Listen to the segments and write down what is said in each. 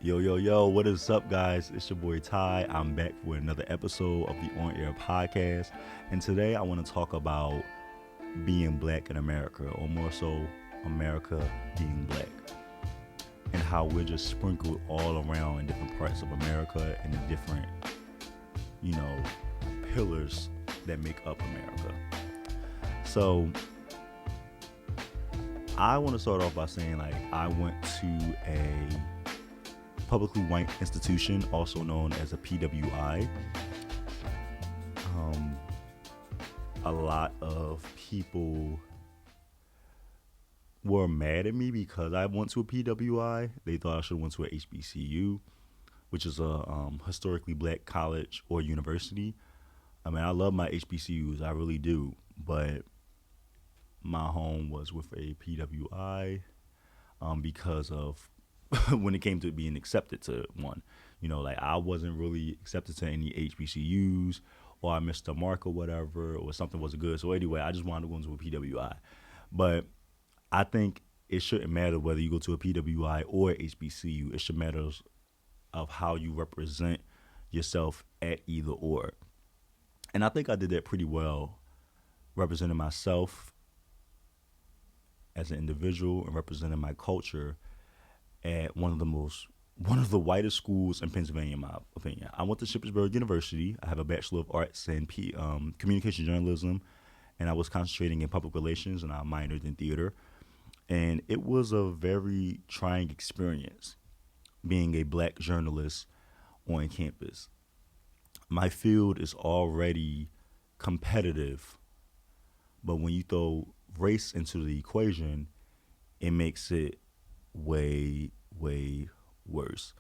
Yo, what is up, guys? It's your boy Ty. I'm back for another episode of the On Air podcast. And today I want to talk about being black in America, or more so, America being black, and how we're just sprinkled all around in different parts of America and the different, you know, pillars that make up America. So, I want to start off by saying, I went to a publicly white institution, also known as a PWI. A lot of people were mad at me because I went to a PWI. They thought I should have went to a HBCU, which is a historically black college or university. I mean, I love my HBCUs, I really do, but my home was with a PWI because of when it came to being accepted to one. I wasn't really accepted to any HBCUs, or I missed a mark or whatever, or something wasn't good. So anyway, I just wanted to go into a PWI. But I think it shouldn't matter whether you go to a PWI or HBCU. It should matter of how you represent yourself at either or. And I think I did that pretty well, representing myself as an individual and representing my culture at one of the whitest schools in Pennsylvania, in my opinion. I went to Shippensburg University. I have a Bachelor of Arts in Communication Journalism, and I was concentrating in public relations, and I minored in theater. And it was a very trying experience being a black journalist on campus. My field is already competitive, but when you throw race into the equation, it makes it way worse.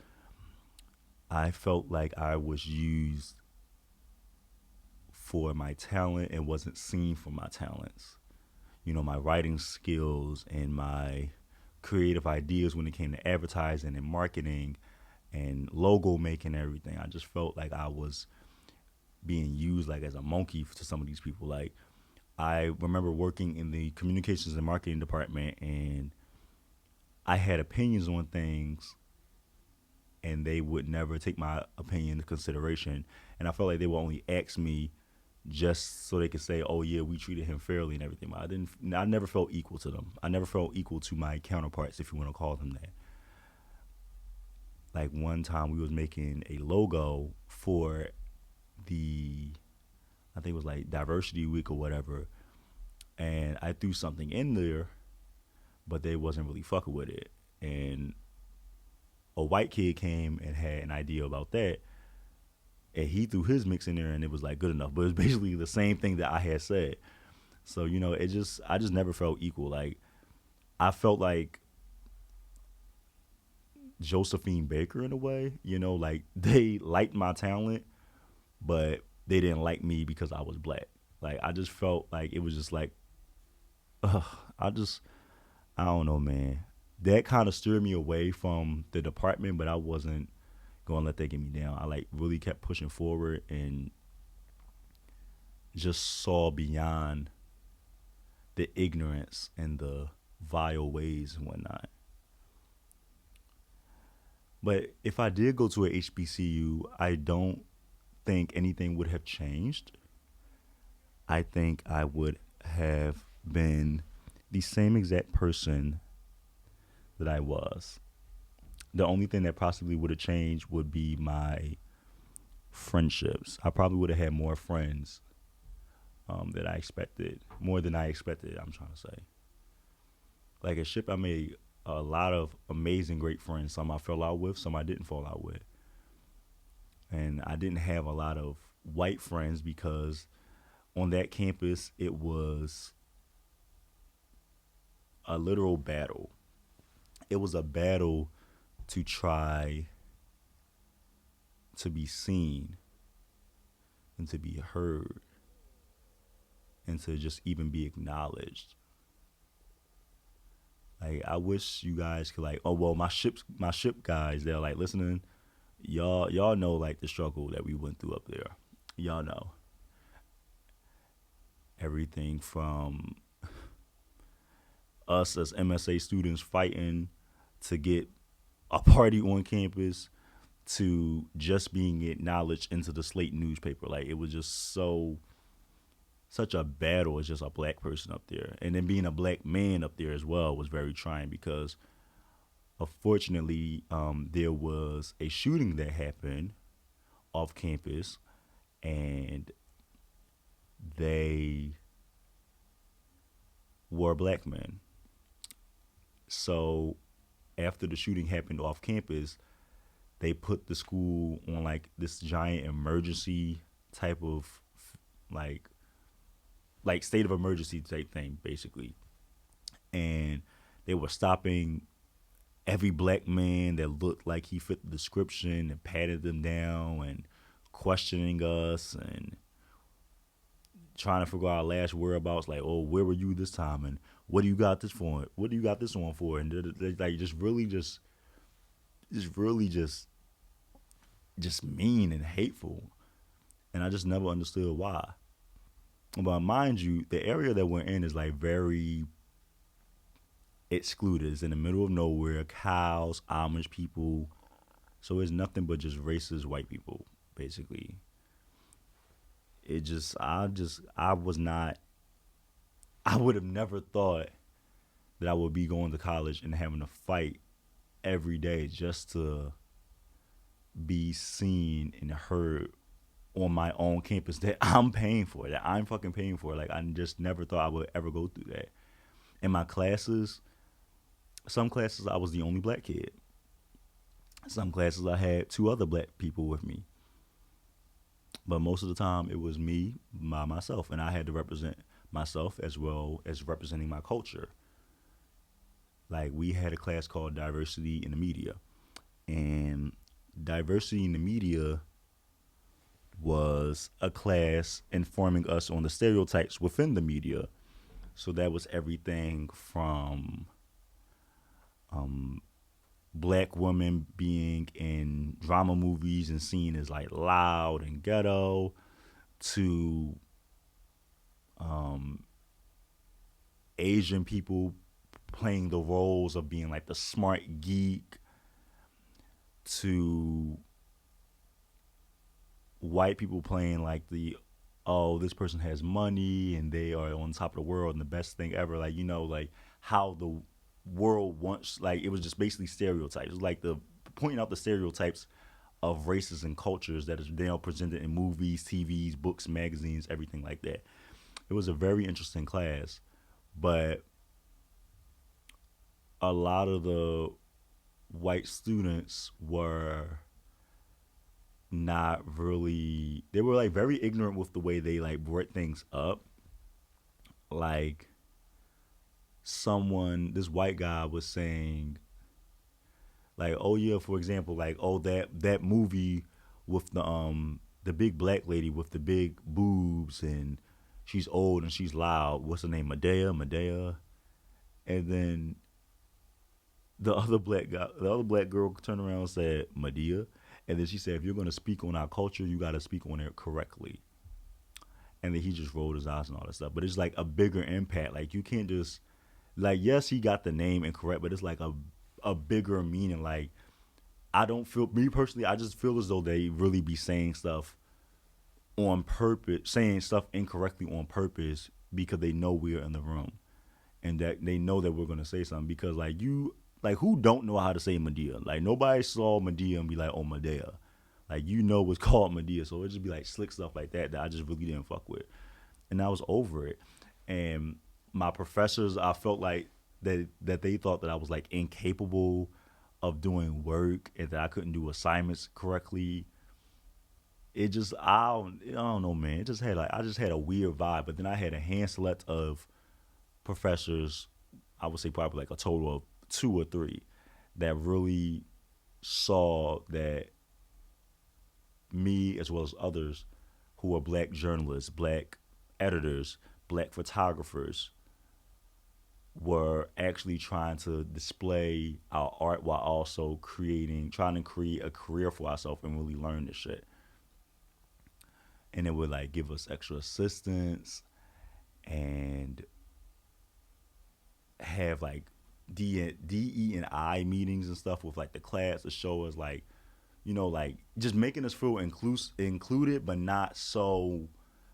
I felt like I was used for my talent and wasn't seen for my talents. My writing skills and my creative ideas when it came to advertising and marketing and logo making and everything. I just felt like I was being used like as a monkey to some of these people. Like, I remember working in the communications and marketing department, and I had opinions on things, and they would never take my opinion into consideration. And I felt like they would only ask me just so they could say, "Oh yeah, we treated him fairly and everything." But I never felt equal to them. I never felt equal to my counterparts, if you want to call them that. Like, one time we was making a logo for I think it was like Diversity Week or whatever, and I threw something in there, but they wasn't really fucking with it. And a white kid came and had an idea about that, and he threw his mix in there, and it was like good enough. But it was basically the same thing that I had said. So I just never felt equal. Like, I felt like Josephine Baker in a way. Like, they liked my talent, but they didn't like me because I was black. Like, I just felt like it was just like, ugh, I don't know, man. That kind of steered me away from the department, but I wasn't going to let that get me down. I really kept pushing forward and just saw beyond the ignorance and the vile ways and whatnot. But if I did go to a HBCU, I don't think anything would have changed. I think I would have been the same exact person that I was. The only thing that possibly would have changed would be my friendships. I probably would have had more friends that I expected, more than I expected, I'm trying to say. Like, at SHIP, I made a lot of amazing, great friends. Some I fell out with, some I didn't fall out with. And I didn't have a lot of white friends because on that campus, it was a literal battle. It was a battle to try to be seen and to be heard and to just even be acknowledged. Like, I wish you guys could, like, oh well, my ship guys, they're like listening. Y'all know, like, the struggle that we went through up there. Y'all know everything from us as MSA students fighting to get a party on campus to just being acknowledged into the Slate newspaper. Like it was just such a battle as just a black person up there. And then being a black man up there as well was very trying because unfortunately there was a shooting that happened off campus and they were black men. So after the shooting happened off campus, they put the school on like this giant emergency type of like state of emergency type thing basically. And they were stopping every black man that looked like he fit the description and patted them down and questioning us and trying to figure out our last whereabouts. Like, oh, where were you this time? And what do you got this for? What do you got this on for? And they're like just really just mean and hateful. And I just never understood why. But mind you, the area that we're in is like very excluded. It's in the middle of nowhere, cows, Amish people. So it's nothing but just racist white people, basically. I was not, I would have never thought that I would be going to college and having to fight every day just to be seen and heard on my own campus that I'm paying for, that I'm fucking paying for. Like, I just never thought I would ever go through that. In my classes, some classes I was the only black kid. Some classes I had two other black people with me. But most of the time it was me by myself. And I had to represent myself as well as representing my culture. Like we had a class called Diversity in the Media. And Diversity in the Media was a class informing us on the stereotypes within the media. So that was everything from black women being in drama movies and seen as like loud and ghetto to Asian people playing the roles of being like the smart geek to white people playing like the oh this person has money and they are on top of the world and the best thing ever, like like how the world wants, like it was just basically stereotypes. It was like the pointing out the stereotypes of races and cultures that is now presented in movies, TVs, books, magazines, everything like that. It was a very interesting class, but a lot of the white students were not really, they were like very ignorant with the way they like brought things up. Like someone, this white guy was saying like, oh yeah, for example, like oh that movie with the big black lady with the big boobs and she's old and she's loud, what's her name, Medea. And then the other black girl turned around and said Medea. And then she said, if you're going to speak on our culture, you got to speak on it correctly. And then he just rolled his eyes and all that stuff. But it's like a bigger impact. Like you can't just like, yes, he got the name incorrect, but it's like a bigger meaning. Like I don't feel, me personally, I just feel as though they really be saying stuff on purpose, saying stuff incorrectly on purpose because they know we're in the room and that they know that we're gonna say something. Because like you, like who don't know how to say Medea? Like nobody saw Medea and be like, oh Medea. Like what's called Medea, so it just be like slick stuff like that I just really didn't fuck with, and I was over it. And my professors, I felt like that they thought that I was like incapable of doing work and that I couldn't do assignments correctly. It just I don't know, man. It just had like I just had a weird vibe. But then I had a hand select of professors. I would say probably like a total of two or three that really saw that me as well as others who are black journalists, black editors, black photographers were actually trying to display our art while also trying to create a career for ourselves and really learn this shit. And it would like give us extra assistance and have like DE and I meetings and stuff with like the class to show us like, like just making us feel included, but not so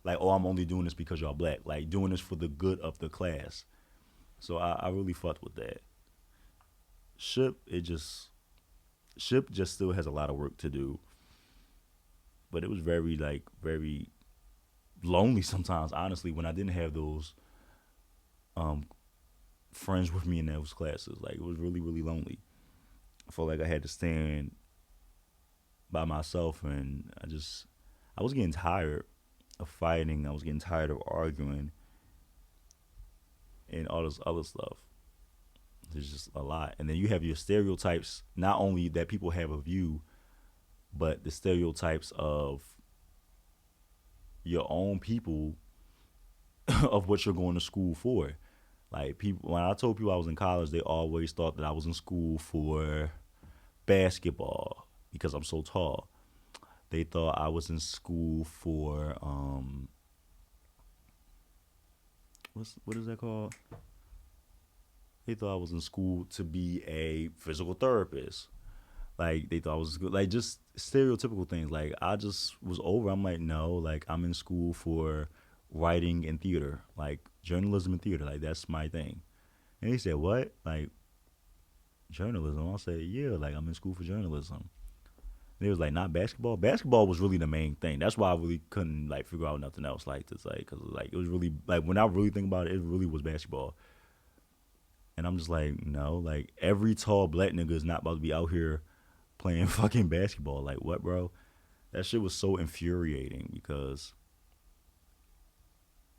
like, oh, I'm only doing this because y'all black. Like doing this for the good of the class. So I really fucked with that. Ship, it just Ship just still has a lot of work to do, but it was very like very lonely sometimes. Honestly, when I didn't have those um friends with me in those classes, like it was really really lonely. I felt like I had to stand by myself, and I was getting tired of fighting. I was getting tired of arguing and all this other stuff. There's just a lot, and then you have your stereotypes. Not only that people have of you, but the stereotypes of your own people of what you're going to school for. Like people, when I told people I was in college, they always thought that I was in school for basketball because I'm so tall. They thought I was in school for what is that called? They thought I was in school to be a physical therapist. Like they thought I was good. Like just stereotypical things. Like I just was over. I'm like, no, like I'm in school for writing and theater, like journalism and theater. Like that's my thing. And they said, what? Like journalism? I said, yeah, like I'm in school for journalism. And it was like not basketball. Basketball was really the main thing. That's why I really couldn't like figure out nothing else like to say because like it was really like when I really think about it, it really was basketball. And I'm just like, no, like every tall black nigga is not about to be out here playing fucking basketball. Like what, bro? That shit was so infuriating because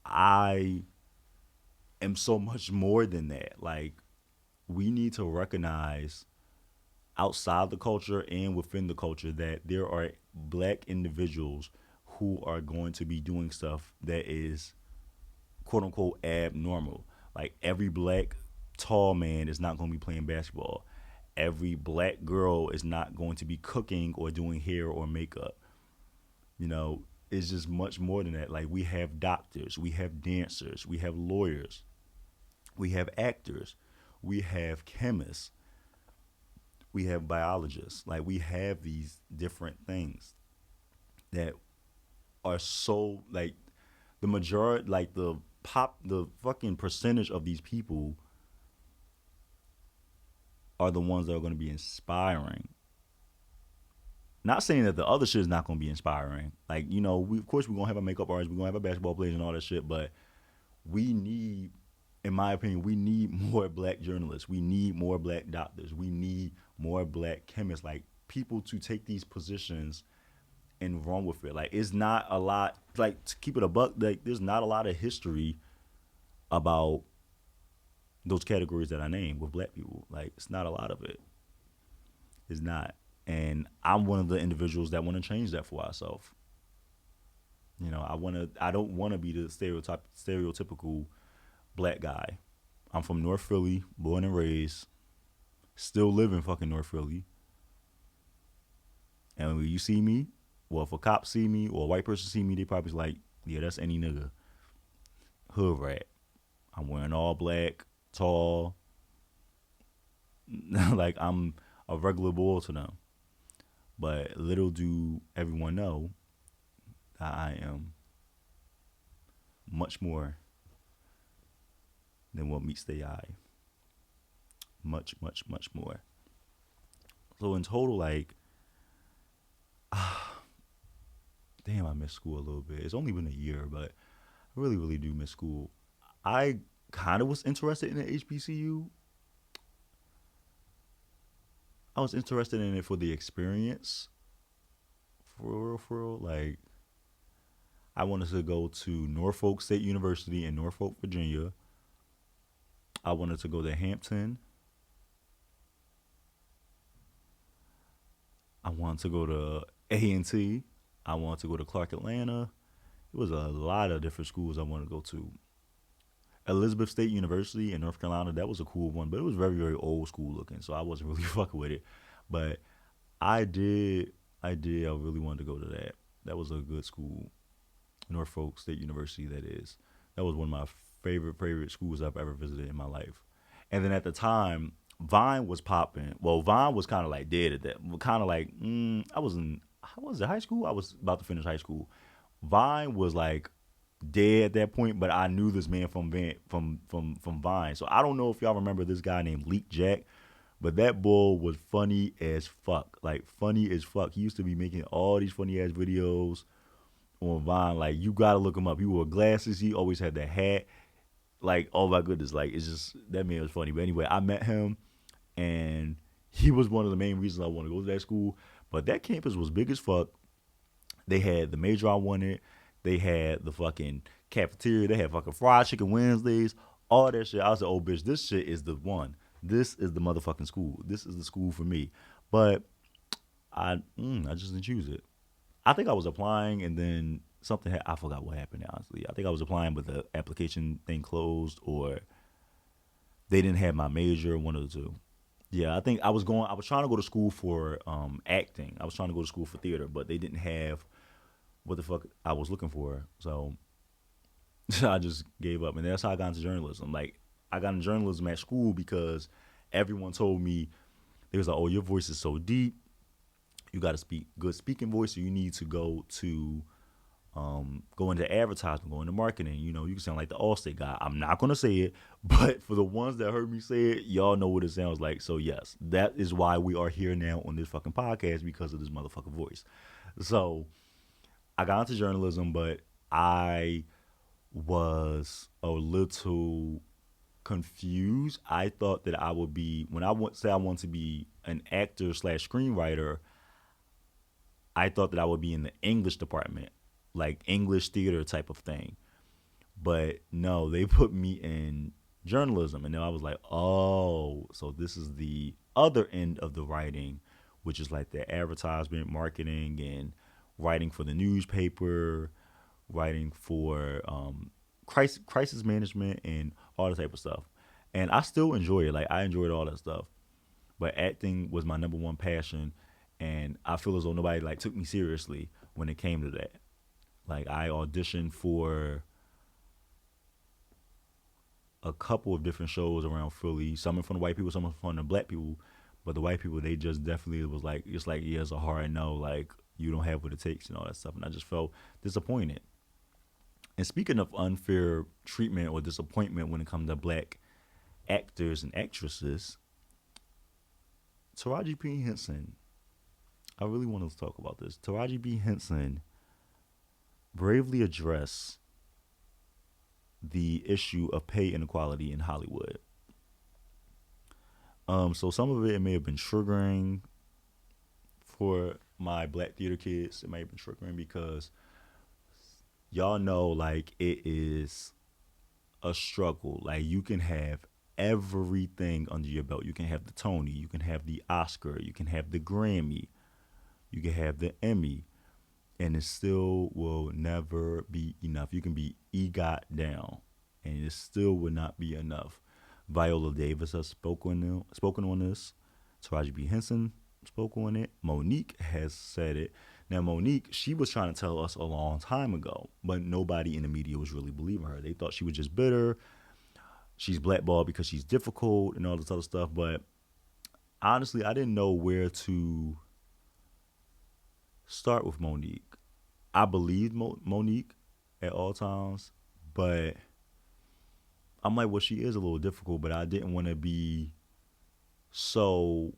I am so much more than that. Like we need to recognize outside the culture and within the culture that there are black individuals who are going to be doing stuff that is quote unquote abnormal. Like every black tall man is not going to be playing basketball. Every black girl is not going to be cooking or doing hair or makeup. You know, it's just much more than that. Like we have doctors, we have dancers, we have lawyers, we have actors, we have chemists, we have biologists. Like we have these different things that are so like the majority, like the fucking percentage of these people are the ones that are going to be inspiring. Not saying that the other shit is not going to be inspiring. Like we of course we're gonna have a makeup artist, we're gonna have a basketball players and all that shit, but we need, in my opinion, we need more black journalists. We need more black doctors. We need more black chemists. Like people to take these positions and run with it. Like it's not a lot. Like to keep it a buck, like there's not a lot of history about those categories that I named with black people. Like it's not a lot of it. It's not. And I'm one of the individuals that want to change that for ourselves. I don't want to be the stereotypical black guy. I'm from North Philly, born and raised, still live in fucking North Philly. And when you see me, well, if a cop see me or a white person see me, they probably like, yeah, that's any nigga. Hood rat. I'm wearing all black, tall, like I'm a regular boy to them. But little do everyone know that I am much more than what meets the eye. Much, much, much more. So in total, like, damn, I miss school a little bit. It's only been a year, but I really, really do miss school. I kind of was interested in the HBCU. I was interested in it for the experience. For real. Like, I wanted to go to Norfolk State University in Norfolk, Virginia. I wanted to go to Hampton. I wanted to go to A&T. I wanted to go to Clark Atlanta. It was a lot of different schools I wanted to go to. Elizabeth State University in North Carolina, that was a cool one, but it was very, very old school looking, so I wasn't really fucking with it. But I did, I really wanted to go to that. That was a good school. Norfolk State University, that is. That was one of my favorite schools I've ever visited in my life. And then at the time, Vine was popping. Well, Vine was kind of like dead at that. Kind of like I was in. How was it? High school. I was about to finish high school. Vine was like dead at that point, but I knew this man from Vine. So I don't know if y'all remember this guy named Leak Jack, but that bull was funny as fuck. Like funny as fuck. He used to be making all these funny ass videos on Vine. Like you gotta look him up. He wore glasses. He always had that hat. Like oh my goodness, like it's just that man was funny. But anyway, I met him and he was one of the main reasons I wanted to go to that school. But that campus was big as fuck. They had the major I wanted. They had the fucking cafeteria. They had fucking fried chicken Wednesdays. All that shit. I was like, oh bitch, this shit is the one. This is the motherfucking school. This is the school for me. But I just didn't choose it. I think I was applying and then I forgot what happened. Honestly, I think I was applying, but the application thing closed, or they didn't have my major. One of the two. Yeah, I think I was going. I was trying to go to school for acting. I was trying to go to school for theater, but they didn't have what the fuck I was looking for. So I just gave up, and that's how I got into journalism. Like I got into journalism at school because everyone told me they was like, "Oh, your voice is so deep. You got to speak good speaking voice. So you need to go into advertisement, go into marketing. You know, you can sound like the Allstate guy. I'm not gonna say it, but for the ones that heard me say it, y'all know what it sounds like. So yes, that is why we are here now on this fucking podcast because of this motherfucking voice. So I got into journalism, but I was a little confused. I thought that I would be when say I want to be an actor slash screenwriter. I thought that I would be in the English department, like English theater type of thing. But no, they put me in journalism. And then I was like, oh, so this is the other end of the writing, which is like the advertisement, marketing, and writing for the newspaper, writing for crisis management, and all that type of stuff. And I still enjoy it. Like, I enjoyed all that stuff. But acting was my number one passion. And I feel as though nobody like took me seriously when it came to that. Like I auditioned for a couple of different shows around Philly. Some from the white people, some from the black people. But the white people, they just definitely was like, it's like, yeah, it's a hard no. Like, you don't have what it takes and all that stuff. And I just felt disappointed. And speaking of unfair treatment or disappointment when it comes to black actors and actresses, Taraji P. Henson, I really want to talk about this. Taraji P. Henson bravely addressed the issue of pay inequality in Hollywood. So some of it may have been triggering for my black theater kids. It may have been triggering because y'all know, like, it is a struggle. Like, you can have everything under your belt. You can have the Tony, you can have the Oscar, you can have the Grammy, you can have the Emmy, and it still will never be enough. You can be EGOT down, and it still would not be enough. Viola Davis has spoken on this. Taraji P. Henson spoke on it. Monique has said it. Now, Monique, she was trying to tell us a long time ago, but nobody in the media was really believing her. They thought she was just bitter. She's blackballed because she's difficult and all this other stuff. But honestly, I didn't know where to start with Monique. I believed Monique at all times, but I'm like, well, she is a little difficult, but I didn't want to be so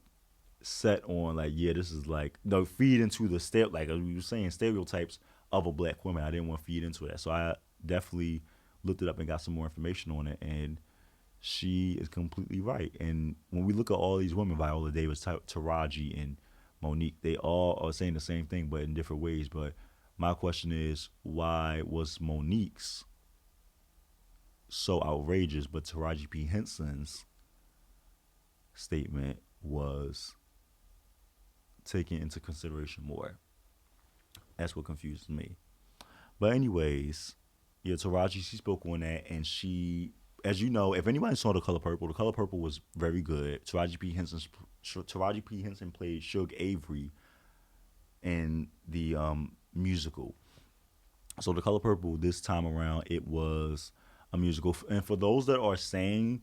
set on like, yeah, this is like no feed into the like we were saying stereotypes of a black woman. I didn't want to feed into that, so I definitely looked it up and got some more information on it, and she is completely right. And when we look at all these women, Viola Davis, Taraji, and Monique, they all are saying the same thing, but in different ways. But my question is, why was Monique's so outrageous, but Taraji P. Henson's statement was taken into consideration more? That's what confuses me. But anyways, yeah, Taraji, she spoke on that, and she, as you know, if anybody saw The Color Purple was very good. Taraji P. Henson played Suge Avery in the musical. So The Color Purple this time around, it was a musical. And for those that are saying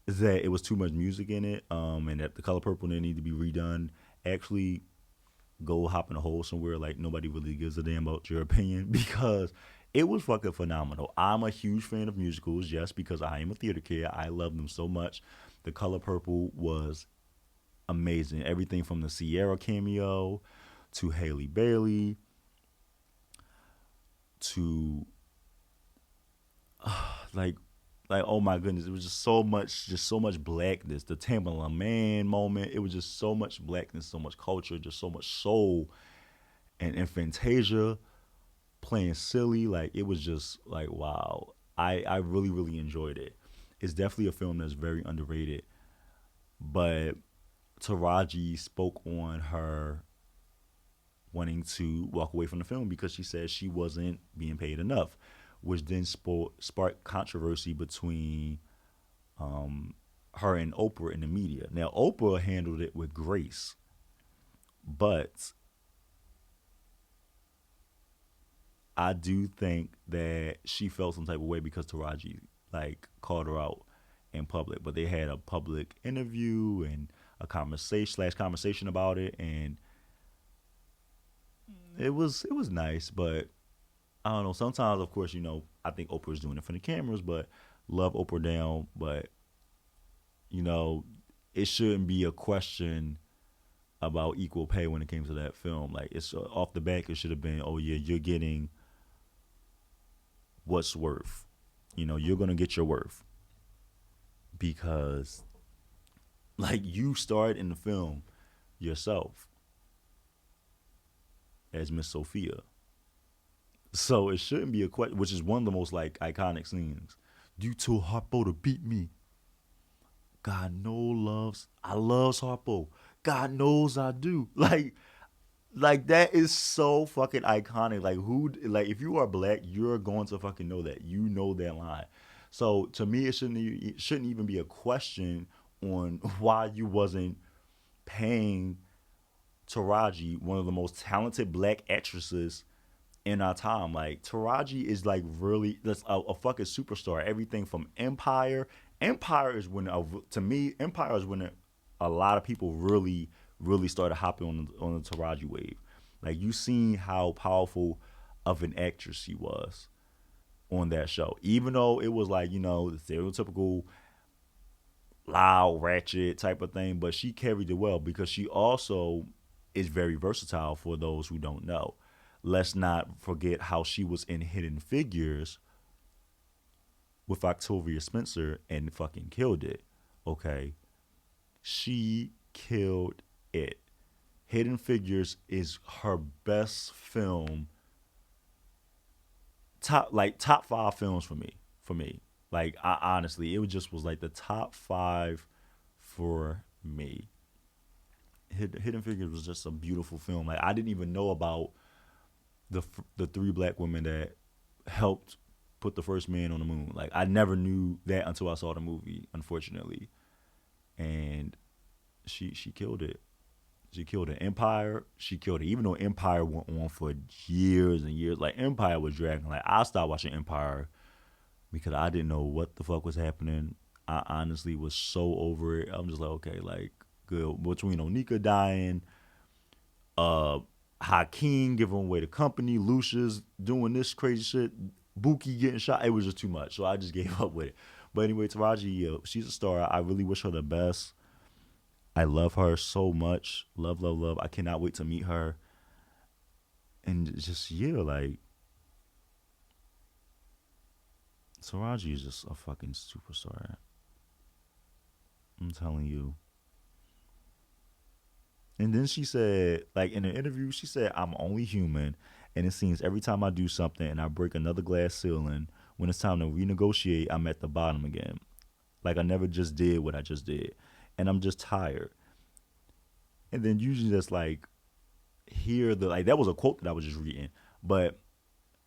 is that it was too much music in it, and that the Color Purple didn't need to be redone. Actually, go hop in a hole somewhere like nobody really gives a damn about your opinion because it was fucking phenomenal. I'm a huge fan of musicals just because I am a theater kid. I love them so much. The Color Purple was amazing. Everything from the Sierra cameo to Haley Bailey to like oh my goodness, it was just so much blackness. The Timbaland Man moment, it was just so much blackness, so much culture, just so much soul. And Fantasia playing silly, like it was just like wow. I really really enjoyed it. It's definitely a film that's very underrated, but Taraji spoke on her wanting to walk away from the film because she said she wasn't being paid enough, which then sparked controversy between her and Oprah in the media. Now, Oprah handled it with grace, but I do think that she felt some type of way because Taraji like called her out in public. But they had a public interview and a conversation about it, and it was nice. But I don't know. Sometimes, of course, I think Oprah's doing it for the cameras, but love Oprah down. But you know, it shouldn't be a question about equal pay when it came to that film. Like it's off the back, it should have been, oh yeah, you're getting what's worth. You're gonna get your worth because like you starred in the film yourself as Miss Sophia. So it shouldn't be a question, which is one of the most like iconic scenes. You told Harpo to beat me. God knows I loves Harpo. God knows I do. Like that is so fucking iconic. Like who like if you are black, you're going to fucking know that. You know that line. So to me it shouldn't even be a question on why you wasn't paying Taraji, one of the most talented black actresses in our time. Like Taraji is like really that's a fucking superstar. Everything from Empire. Empire is when to me Empire is when a lot of people really really started hopping on the Taraji wave. Like you seen how powerful of an actress she was on that show. Even though it was like the stereotypical loud ratchet type of thing, but she carried it well because she also is very versatile for those who don't know. Let's not forget how she was in Hidden Figures with Octavia Spencer and fucking killed it. Okay. She killed it. Hidden Figures is her best film, top 5 films for me. For me. Like I honestly, it just was like the top 5 for me. Hidden Figures was just a beautiful film. Like I didn't even know about the three black women that helped put the first man on the moon. Like I never knew that until I saw the movie, unfortunately. And she killed it. She killed it. Empire, she killed it. Even though Empire went on for years and years, like Empire was dragging. Like I stopped watching Empire because I didn't know what the fuck was happening. I honestly was so over it. I'm just like, okay, like good. Between Onika dying, uh Hakeem giving away the company, Lucius doing this crazy shit, Buki getting shot. It was just too much, so I just gave up with it. But anyway, Taraji, she's a star. I really wish her the best. I love her so much. Love, love, love. I cannot wait to meet her. And just yeah, like Taraji is just a fucking superstar. I'm telling you. And then she said, like in an interview, she said, I'm only human. And it seems every time I do something and I break another glass ceiling, when it's time to renegotiate, I'm at the bottom again. Like I never just did what I just did. And I'm just tired. And then usually that's like, hear the, like, that was a quote that I was just reading. But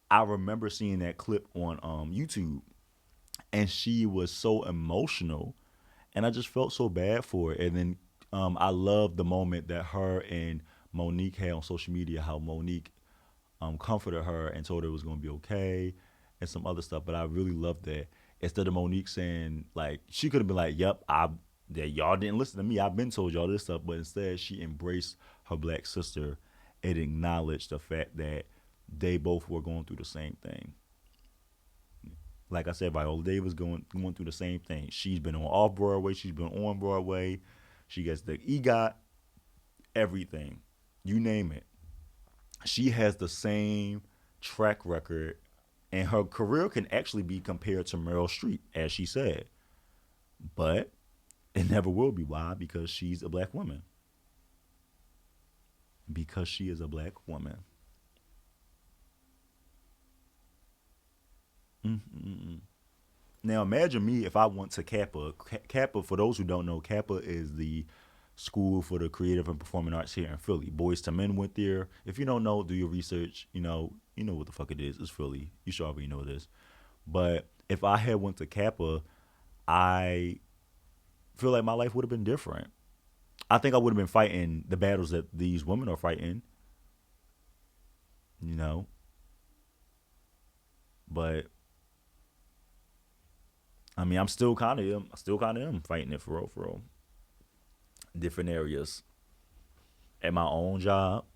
I remember seeing that clip on YouTube. And she was so emotional. And I just felt so bad for her. And then I loved the moment that her and Monique had on social media, how Monique comforted her and told her it was going to be okay and some other stuff. But I really loved that. Instead of Monique saying, like, she could have been like, yep, that y'all didn't listen to me. I've been told y'all this stuff. But instead, she embraced her black sister and acknowledged the fact that they both were going through the same thing. Like I said, Viola Davis going through the same thing. She's been on off Broadway. She's been on Broadway. She gets the EGOT, everything. You name it. She has the same track record, and her career can actually be compared to Meryl Streep, as she said. But it never will be. Why? Because she's a black woman. Because she is a black woman. Mm-mm. Now imagine me if I went to Kappa. Kappa, for those who don't know, Kappa is the school for the creative and performing arts here in Philly. Boys to Men went there. If you don't know, do your research. You know what the fuck it is. It's Philly. You should already know this. But if I had went to Kappa, I feel like my life would have been different. I think I would have been fighting the battles that these women are fighting. You know, but I mean, I'm still kind of am. I still kind of am fighting it for real, for real. Different areas. At my own job,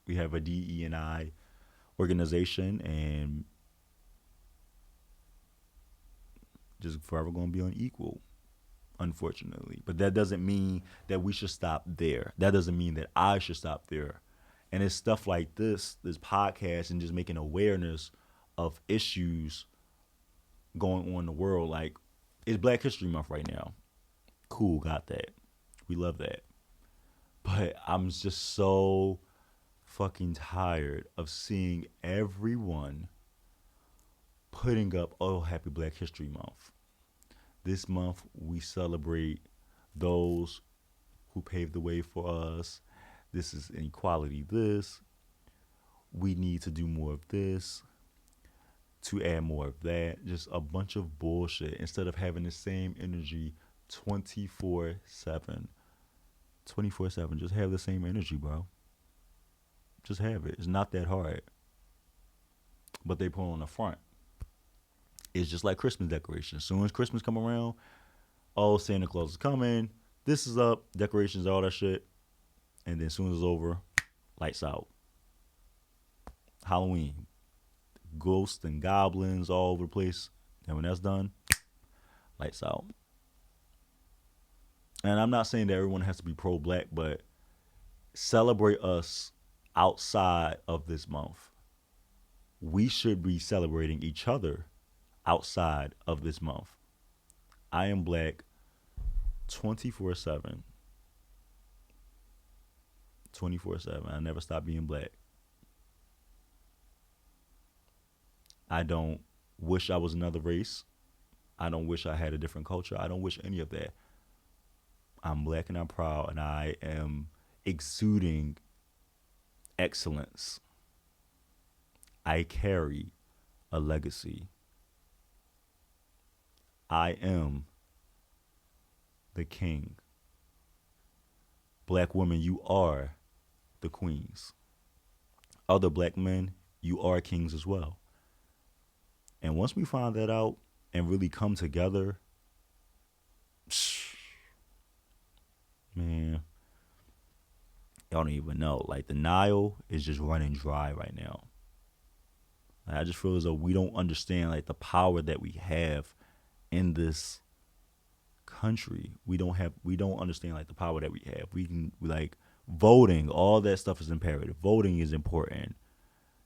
we have a DE&I organization, and just forever going to be unequal, unfortunately. But that doesn't mean that we should stop there. That doesn't mean that I should stop there. And it's stuff like this podcast, and just making awareness of issues going on in the world. Like, it's Black History Month right now. Cool, got that. We love that. But I'm just so fucking tired of seeing everyone putting up, oh, happy Black History Month. This month we celebrate those who paved the way for us. This is inequality. This. We need to do more of this, to add more of that. Just a bunch of bullshit instead of having the same energy 24/7. 24/7. Just have the same energy, bro. Just have it. It's not that hard. But they put on the front. It's just like Christmas decorations. As soon as Christmas come around, oh, Santa Claus is coming. This is up. Decorations, all that shit. And then as soon as it's over, lights out. Halloween. Ghosts and goblins all over the place. And when that's done, lights out. And I'm not saying that everyone has to be pro-black, but celebrate us outside of this month. We should be celebrating each other outside of this month. I am black 24/7. 24/7. I never stop being black. I don't wish I was another race. I don't wish I had a different culture. I don't wish any of that. I'm black and I'm proud, and I am exuding excellence. I carry a legacy. I am the king. Black women, you are the queens. Other black men, you are kings as well. And once we find that out and really come together, man, y'all don't even know. Like, the Nile is just running dry right now. I just feel as though we don't understand, like, the power that we have in this country. We don't understand, like, the power that we have. We can, like, voting, all that stuff is imperative. Voting is important.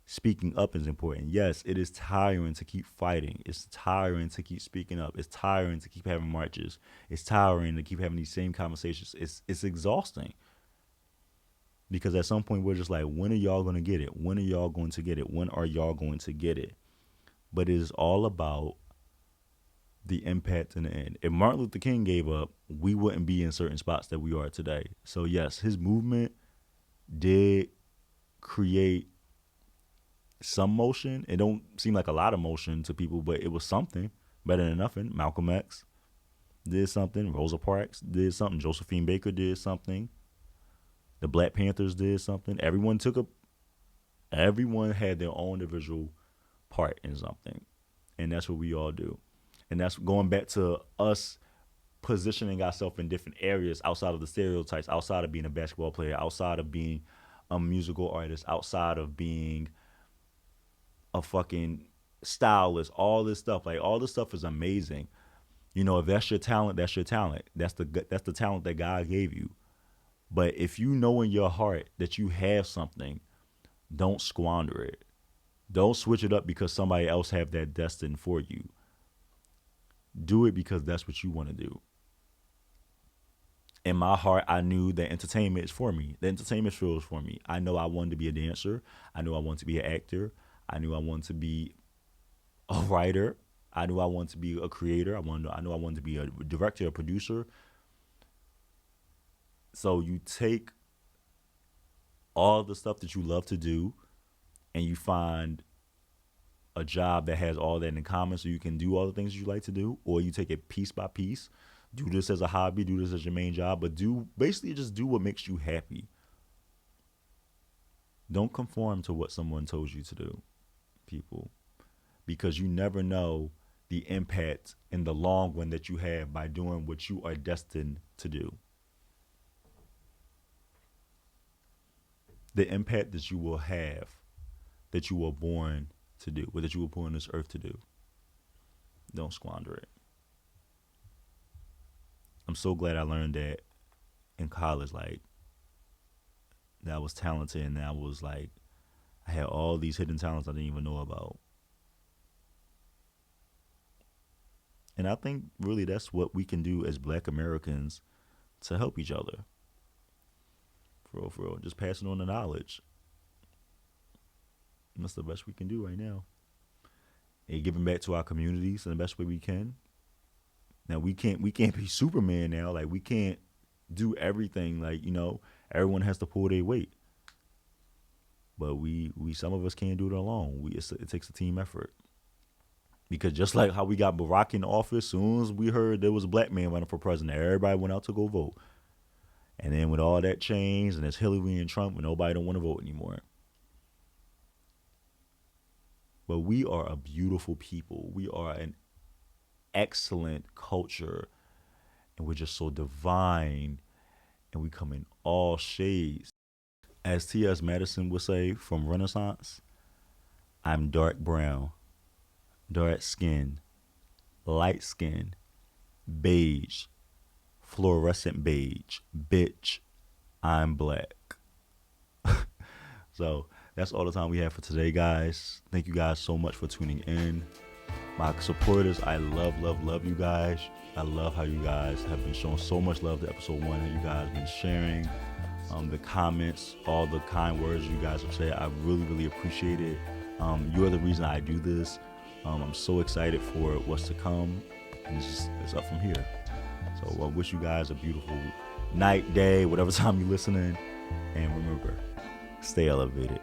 Speaking up is important. Yes, it is tiring to keep fighting. It's tiring to keep speaking up. It's tiring to keep having marches. It's tiring to keep having these same conversations. It's exhausting. Because at some point we're just like, when are y'all going to get it? When are y'all going to get it? When are y'all going to get it? But it is all about the impact in the end. If Martin Luther King gave up, we wouldn't be in certain spots that we are today. So yes, his movement did create some motion. It don't seem like a lot of motion to people, but it was something. Better than nothing. Malcolm X did something. Rosa Parks did something. Josephine Baker did something. The Black Panthers did something. Everyone had their own individual part in something. And that's what we all do. And that's going back to us positioning ourselves in different areas outside of the stereotypes, outside of being a basketball player, outside of being a musical artist, outside of being a fucking stylist, all this stuff. Like all this stuff is amazing. You know, if that's your talent, that's your talent. That's the talent that God gave you. But if you know in your heart that you have something, don't squander it. Don't switch it up because somebody else have that destined for you. Do it because that's what you want to do. In my heart, I knew that entertainment is for me. The entertainment field is for me. I know I wanted to be a dancer. I knew I wanted to be an actor. I knew I wanted to be a writer. I knew I wanted to be a creator. I knew I wanted to be a director, a producer. So you take all the stuff that you love to do and you find a job that has all that in common so you can do all the things you like to do, or you take it piece by piece. Do this as a hobby, do this as your main job, but basically just do what makes you happy. Don't conform to what someone told you to do, people, because you never know the impact in the long run that you have by doing what you are destined to do. The impact that you will have, that you were born to do, or that you were put on this earth to do. Don't squander it. I'm so glad I learned that in college, like, that I was talented and that I was like, I had all these hidden talents I didn't even know about. And I think really that's what we can do as Black Americans to help each other. For real. Just passing on the knowledge. And that's the best we can do right now. And giving back to our communities in the best way we can. Now we can't be Superman now. Like we can't do everything. Like, you know, everyone has to pull their weight. But we some of us can't do it alone. It takes a team effort. Because just like how we got Barack in office, soon as we heard there was a black man running for president, everybody went out to go vote. And then with all that changed, and there's Hillary and Trump, and nobody don't want to vote anymore. But we are a beautiful people. We are an excellent culture. And we're just so divine. And we come in all shades. As T.S. Madison would say from Renaissance, I'm dark brown, dark skin, light skin, beige, fluorescent beige, bitch, I'm black. So that's all the time we have for today, guys. Thank you guys so much for tuning in. My supporters, I love you guys. I love how you guys have been showing so much love to episode 1, how you guys have been sharing the comments, all the kind words you guys have said. I really appreciate it. You're the reason I do this. I'm so excited for what's to come, and it's up from here. So I wish you guys a beautiful night, day, whatever time you're listening, and remember, stay elevated.